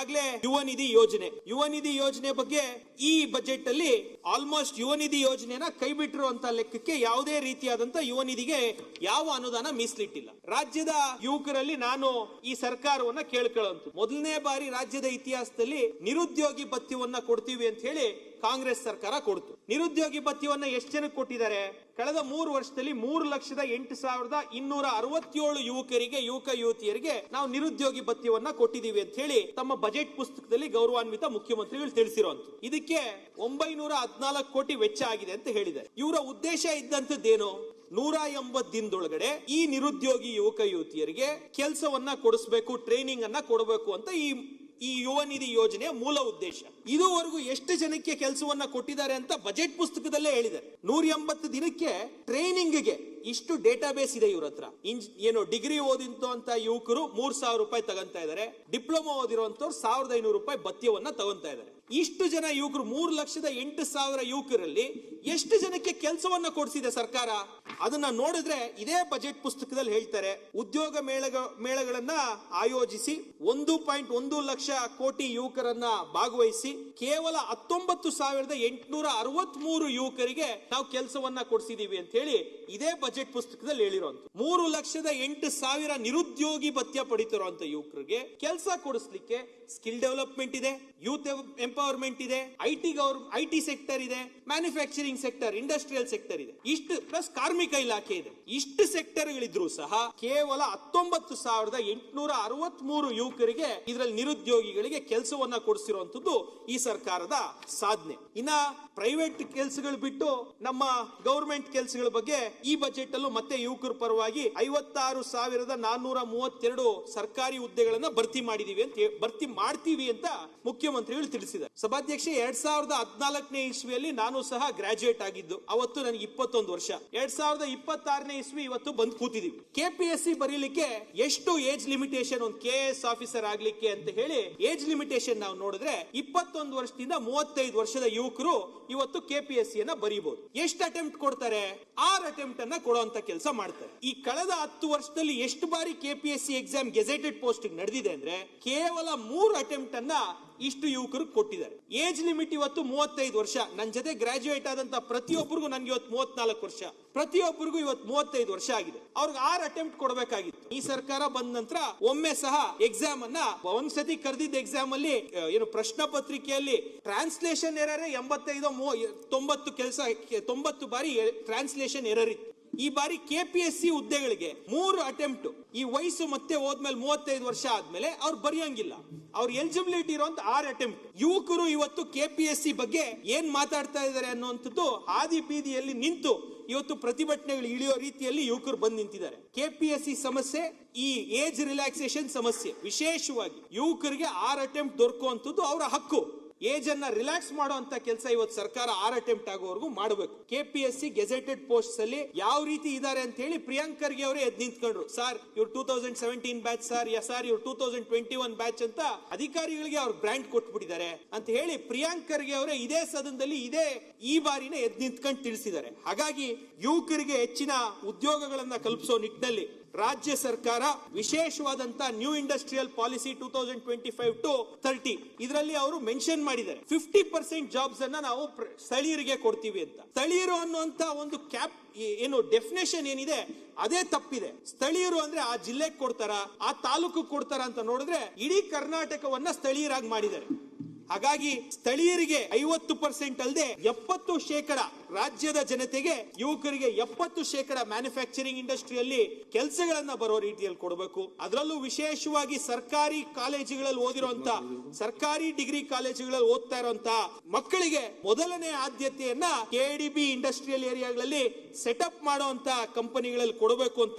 ಆಗ್ಲೇ ಯುವ ನಿಧಿ ಯೋಜನೆ ಬಗ್ಗೆ ಈ ಬಜೆಟ್ ಅಲ್ಲಿ ಆಲ್ಮೋಸ್ಟ್ ಯುವ ನಿಧಿ ಯೋಜನೆನ ಕೈ ಬಿಟ್ಟಿರುವಂತ ಲೆಕ್ಕಕ್ಕೆ ಯಾವುದೇ ರೀತಿಯಾದಂತ ಯುವ ನಿಧಿಗೆ ಯಾವ ಅನುದಾನ ಮೀಸಲಿಟ್ಟಿಲ್ಲ. ರಾಜ್ಯದ ಯುವಕರಲ್ಲಿ ನಾನು ಈ ಸರ್ಕಾರವನ್ನ ಕೇಳ್ಕೊಳ್ಳುವಂತ ಮೊದಲನೇ ಬಾರಿ ರಾಜ್ಯದ ಇತಿಹಾಸದಲ್ಲಿ ನಿರುದ್ಯೋಗಿ ಭತ್ಯವನ್ನ ಕೊಡ್ತೀವಿ ಅಂತ ಹೇಳಿ ಕಾಂಗ್ರೆಸ್ ಸರ್ಕಾರ ಕೊಡ್ತು. ನಿರುದ್ಯೋಗಿ ಭತ್ಯವನ್ನ ಎಷ್ಟು ಜನಕ್ಕೆ ಕೊಟ್ಟಿದ್ದಾರೆ? ಕಳೆದ 3 ವರ್ಷದಲ್ಲಿ 3,08,267 ಯುವಕ ಯುವತಿಯರಿಗೆ ನಾವು ನಿರುದ್ಯೋಗಿ ಭತ್ಯವನ್ನ ಕೊಟ್ಟಿದೀವಿ ಅಂತ ಹೇಳಿ ತಮ್ಮ ಬಜೆಟ್ ಪುಸ್ತಕದಲ್ಲಿ ಗೌರವಾನ್ವಿತ ಮುಖ್ಯಮಂತ್ರಿಗಳು ತಿಳಿಸಿರುವಂತ. ಇದಕ್ಕೆ 914 ಕೋಟಿ ವೆಚ್ಚ ಆಗಿದೆ ಅಂತ ಹೇಳಿದ್ದಾರೆ. ಇವರ ಉದ್ದೇಶ ಇದ್ದಂತದ್ದೇನು? 180 ದಿನದೊಳಗಡೆ ಈ ನಿರುದ್ಯೋಗಿ ಯುವಕ ಯುವತಿಯರಿಗೆ ಕೆಲಸವನ್ನ ಕೊಡಿಸಬೇಕು, ಟ್ರೈನಿಂಗ್ ಅನ್ನ ಕೊಡಬೇಕು ಅಂತ ಈ ಯುವ ನಿಧಿ ಯೋಜನೆಯ ಮೂಲ ಉದ್ದೇಶ. ಇದುವರೆಗೂ ಎಷ್ಟು ಜನಕ್ಕೆ ಕೆಲಸವನ್ನ ಕೊಟ್ಟಿದ್ದಾರೆ ಅಂತ ಬಜೆಟ್ ಪುಸ್ತಕದಲ್ಲೇ ಹೇಳಿದ್ದಾರೆ. 180 ದಿನಕ್ಕೆ ಟ್ರೈನಿಂಗ್ಗೆ ಇಷ್ಟು ಡೇಟಾ ಬೇಸ್ ಇದೆ ಇವ್ರ ಹತ್ರ. ಡಿಗ್ರಿ ಓದಿರುವಂತ ಯುವಕರು 3,000 ರೂಪಾಯಿ ತಗೊಂತಾ ಇದ್ದಾರೆ. ಡಿಪ್ಲೊಮಾ ಓದಿರುವಂತವ್ರು 1,500 ರೂಪಾಯಿ ಭತ್ಯವನ್ನ ತಗೊಂತಾ ಇದ್ದಾರೆ. ಇಷ್ಟು ಜನ ಯುವಕರು 3,08,000 ಯುವಕರಲ್ಲಿ ಎಷ್ಟು ಜನಕ್ಕೆ ಕೆಲಸವನ್ನ ಕೊಡಿಸಿದೆ ಸರ್ಕಾರ? ಅದನ್ನ ನೋಡಿದ್ರೆ ಇದೇ ಬಜೆಟ್ ಪುಸ್ತಕದಲ್ಲಿ ಹೇಳ್ತಾರೆ, ಉದ್ಯೋಗ ಮೇಳಗಳನ್ನ ಆಯೋಜಿಸಿ 1.1 ಲಕ್ಷ ಕೋಟಿ ಯುವಕರನ್ನ ಭಾಗವಹಿಸಿ ಕೇವಲ 19,863 ಯುವಕರಿಗೆ ನಾವು ಕೆಲಸವನ್ನ ಕೊಡಿಸಿದೀವಿ ಅಂತ ಹೇಳಿ ಇದೇ ಬಜೆಟ್ ಪುಸ್ತಕದಲ್ಲಿ ಹೇಳಿರುವಂತ. 3,08,000 ನಿರುದ್ಯೋಗಿ ಭತ್ಯೆ ಪಡಿತಿರುವಂತ ಯುವಕರಿಗೆ ಕೆಲಸ ಕೊಡಿಸ್ಲಿಕ್ಕೆ ಸ್ಕಿಲ್ ಡೆವಲಪ್ಮೆಂಟ್ ಇದೆ, ಯೂತ್ ಎಂಪವರ್ಮೆಂಟ್ ಇದೆ, ಐಟಿ ಸೆಕ್ಟರ್ ಇದೆ, ಮ್ಯಾನುಫ್ಯಾಕ್ಚರಿಂಗ್ ಸೆಕ್ಟರ್, ಇಂಡಸ್ಟ್ರಿಯಲ್ ಸೆಕ್ಟರ್ ಇದೆ, ಇಷ್ಟು ಪ್ಲಸ್ ಕಾರ್ಮಿಕ ಇಲಾಖೆ ಇದೆ. ಇಷ್ಟು ಸೆಕ್ಟರ್ ಗಳಿದ್ರು ಸಹ ಕೇವಲ 19,863 ಯುವಕರಿಗೆ ಇದರಲ್ಲಿ ನಿರುದ್ಯೋಗಿಗಳಿಗೆ ಕೆಲಸವನ್ನ ಕೊಡಿಸಿರುವಂತದ್ದು ಈ ಸರ್ಕಾರದ ಸಾಧನೆ. ಇನ್ನ ಪ್ರೈವೇಟ್ ಕೆಲಸಗಳು ಬಿಟ್ಟು ನಮ್ಮ ಗವರ್ಮೆಂಟ್ ಕೆಲಸಗಳ ಬಗ್ಗೆ ಈ ಬಜೆಟ್ ಅಲ್ಲೂ ಮತ್ತೆ ಯುವಕರ ಪರವಾಗಿ 56,432 ಸರ್ಕಾರಿ ಹುದ್ದೆಗಳನ್ನ ಭರ್ತಿ ಮಾಡ್ತೀವಿ ಅಂತ ಮುಖ್ಯಮಂತ್ರಿಗಳು ತಿಳಿಸಿದ್ದಾರೆ. ಸಭಾಧ್ಯಕ್ಷ, 2014ನೇ ಇಸ್ವಿಯಲ್ಲಿ ನಾನು ಸಹ ಗ್ರಾಜುಯೇಟ್ ಆಗಿದ್ದು. ಅವತ್ತು ನನಗೆ 21 ವರ್ಷ. 2026ನೇ ಇಸ್ವಿ ಇವತ್ತು ಬಂದು ಕೂತಿದೀವಿ. ಕೆಪಿಎಸ್ಸಿ ಬರೀಲಿಕ್ಕೆ ಎಷ್ಟು ಏಜ್ ಲಿಮಿಟೇಷನ್, ಒಂದು KAS ಆಫೀಸರ್ ಆಗ್ಲಿಕ್ಕೆ ಅಂತ ಹೇಳಿ ಏಜ್ ಲಿಮಿಟೇಷನ್ ನಾವು ನೋಡಿದ್ರೆ 21 ವರ್ಷದಿಂದ 35 ವರ್ಷದ ಯುವಕರು ಇವತ್ತು ಕೆಪಿಎಸ್ಸಿ ಅನ್ನ ಬರೀಬಹುದು. ಎಷ್ಟು ಅಟೆಂಪ್ಟ್ ಕೊಡ್ತಾರೆ? 6 ಅಟೆಂಪ್ಟ್ ಅನ್ನ ಕೊಡುವಂತ ಕೆಲಸ ಮಾಡ್ತಾರೆ. ಈ ಕಳೆದ 10 ವರ್ಷದಲ್ಲಿ ಎಷ್ಟು ಬಾರಿ ಕೆಪಿಎಸ್ಸಿ ಎಕ್ಸಾಮ್ ಗೆಜೆಟೆಡ್ ಪೋಸ್ಟ್ ನಡೆದಿದೆ ಅಂದ್ರೆ ಕೇವಲ 3 ಅಟೆಂಪ್ಟ್ ಅನ್ನ ಇಷ್ಟು ಯುವಕರು ಕೊಟ್ಟಿದ್ದಾರೆ. ಏಜ್ ಲಿಮಿಟ್ ಇವತ್ತು 35 ವರ್ಷ. ನನ್ನ ಜೊತೆ ಗ್ರಾಜುಯೇಟ್ ಆದಂತ ಪ್ರತಿಯೊಬ್ಬರಿಗೂ ನನ್ಗೆ ಇವತ್ತು 34 ವರ್ಷ, ಪ್ರತಿಯೊಬ್ಬರಿಗೂ ಇವತ್ತು 35 ವರ್ಷ ಆಗಿದೆ. ಅವ್ರಿಗೆ 6 ಅಟೆಂಪ್ಟ್ ಕೊಡಬೇಕಾಗಿತ್ತು. ಈ ಸರ್ಕಾರ ಬಂದ ನಂತರ ಒಮ್ಮೆ ಸಹ ಎಕ್ಸಾಮ್ ಅನ್ನ ಒಂದ್ಸತಿ ಕರೆದಿದ್ದ ಎಕ್ಸಾಮ್ ಅಲ್ಲಿ ಪ್ರಶ್ನೆ ಪತ್ರಿಕೆಯಲ್ಲಿ ಟ್ರಾನ್ಸ್ಲೇಷನ್ ಎರರ್ 90 ಬಾರಿ ಟ್ರಾನ್ಸ್ಲೇಷನ್ ಎರರ್ ಇತ್ತು. ಈ ಬಾರಿ ಕೆಪಿಎಸ್ಸಿ ಹುದ್ದೆಗಳಿಗೆ 3 ಅಟೆಂಪ್ಟ್. ಈ ವಯಸ್ಸು ಮತ್ತೆ ಹೋದ್ಮೇಲೆ 35 ವರ್ಷ ಆದ್ಮೇಲೆ ಅವ್ರು ಬರೆಯಂಗಿಲ್ಲ. ಅವ್ರ ಎಲಿಜಿಬಿಲಿಟಿ ಇರುವಂತ 6 ಅಟೆಂಪ್ಟ್. ಯುವಕರು ಇವತ್ತು ಕೆಪಿಎಸ್ಸಿ ಬಗ್ಗೆ ಏನ್ ಮಾತಾಡ್ತಾ ಇದ್ದಾರೆ ಅನ್ನುವಂಥದ್ದು ಹಾದಿ ಬೀದಿಯಲ್ಲಿ ನಿಂತು ಇವತ್ತು ಪ್ರತಿಭಟನೆಗಳು ಇಳಿಯೋ ರೀತಿಯಲ್ಲಿ ಯುವಕರು ಬಂದು ನಿಂತಿದ್ದಾರೆ. ಕೆಪಿಎಸ್ಸಿ ಸಮಸ್ಯೆ, ಈ ಏಜ್ ರಿಲ್ಯಾಕ್ಸೇಷನ್ ಸಮಸ್ಯೆ, ವಿಶೇಷವಾಗಿ ಯುವಕರಿಗೆ 6 ಅಟೆಂಪ್ಟ್ ದೊರಕುವಂಥದ್ದು ಅವರ ಹಕ್ಕು. ಏಜ್ ಅನ್ನ ರಿಲ್ಯಾಕ್ಸ್ ಮಾಡುವಂತ ಕೆಲಸ ಇವತ್ತು ಸರ್ಕಾರ 6 ಅಟೆಂಪ್ಟ್ ಆಗೋವರೆಗೂ ಮಾಡಬೇಕು. ಕೆಪಿಎಸ್ಸಿ ಗೆಜೆಟೆಡ್ ಪೋಸ್ಟ್ ಅಲ್ಲಿ ಯಾವ ರೀತಿ ಇದಾರೆ ಅಂತ ಹೇಳಿ ಪ್ರಿಯಾಂಕ್ ಖರ್ಗೆ ಅವರೇ ಎದ್ದು ನಿಂತ್ಕೊಂಡ್ರು. ಸರ್ ಇವ್ರು 2017 ಬ್ಯಾಚ್ ಸರ್, ಇವ್ರು 2021 ಬ್ಯಾಚ್ ಅಂತ ಅಧಿಕಾರಿಗಳಿಗೆ ಅವ್ರ ಬ್ರ್ಯಾಂಡ್ ಕೊಟ್ಬಿಟ್ಟಿದ್ದಾರೆ ಅಂತ ಹೇಳಿ ಪ್ರಿಯಾಂಕ್ ಖರ್ಗೆ ಅವರೇ ಇದೇ ಸದನದಲ್ಲಿ ಈ ಬಾರಿನೇ ಎದ್ದು ನಿಂತ್ಕೊಂಡು ತಿಳಿಸಿದ್ದಾರೆ. ಹಾಗಾಗಿ ಯುವಕರಿಗೆ ಹೆಚ್ಚಿನ ಉದ್ಯೋಗಗಳನ್ನ ಕಲ್ಪಿಸೋ ನಿಟ್ಟಿನಲ್ಲಿ ರಾಜ್ಯ ಸರ್ಕಾರ ವಿಶೇಷವಾದಂತ ನ್ಯೂ ಇಂಡಸ್ಟ್ರಿಯಲ್ ಪಾಲಿಸಿ 2025 to 30 ಇದರಲ್ಲಿ ಅವರು ಮೆನ್ಷನ್ ಮಾಡಿದ್ದಾರೆ 50% ಜಾಬ್ಸ್ ಅನ್ನ ನಾವು ಸ್ಥಳೀಯರಿಗೆ ಕೊಡ್ತೀವಿ ಅಂತ. ಸ್ಥಳೀಯರು ಅನ್ನುವಂತ ಒಂದು ಡೆಫಿನೇಷನ್ ಏನಿದೆ ಅದೇ ತಪ್ಪಿದೆ. ಸ್ಥಳೀಯರು ಅಂದ್ರೆ ಆ ಜಿಲ್ಲೆಗೆ ಕೊಡ್ತಾರ, ಆ ತಾಲೂಕು ಕೊಡ್ತಾರ ಅಂತ ನೋಡಿದ್ರೆ ಇಡೀ ಕರ್ನಾಟಕವನ್ನ ಸ್ಥಳೀಯರಾಗಿ ಮಾಡಿದ್ದಾರೆ. ಹಾಗಾಗಿ ಸ್ಥಳೀಯರಿಗೆ 50% ಅಲ್ಲದೆ 70% ರಾಜ್ಯದ ಜನತೆಗೆ, ಯುವಕರಿಗೆ 70% ಮ್ಯಾನುಫ್ಯಾಕ್ಚರಿಂಗ್ ಇಂಡಸ್ಟ್ರಿಯಲ್ಲಿ ಕೆಲಸಗಳನ್ನ ಬರೋ ರೀತಿಯಲ್ಲಿ ಕೊಡಬೇಕು. ಅದರಲ್ಲೂ ವಿಶೇಷವಾಗಿ ಸರ್ಕಾರಿ ಕಾಲೇಜುಗಳಲ್ಲಿ ಓದಿರುವಂತ, ಸರ್ಕಾರಿ ಡಿಗ್ರಿ ಕಾಲೇಜುಗಳಲ್ಲಿ ಓದ್ತಾ ಇರುವಂತ ಮಕ್ಕಳಿಗೆ ಮೊದಲನೇ ಆದ್ಯತೆಯನ್ನ KDB ಇಂಡಸ್ಟ್ರಿಯಲ್ ಏರಿಯಾಗಳಲ್ಲಿ ಸೆಟಪ್ ಮಾಡುವಂತ ಕಂಪನಿಗಳಲ್ಲಿ ಕೊಡಬೇಕು ಅಂತ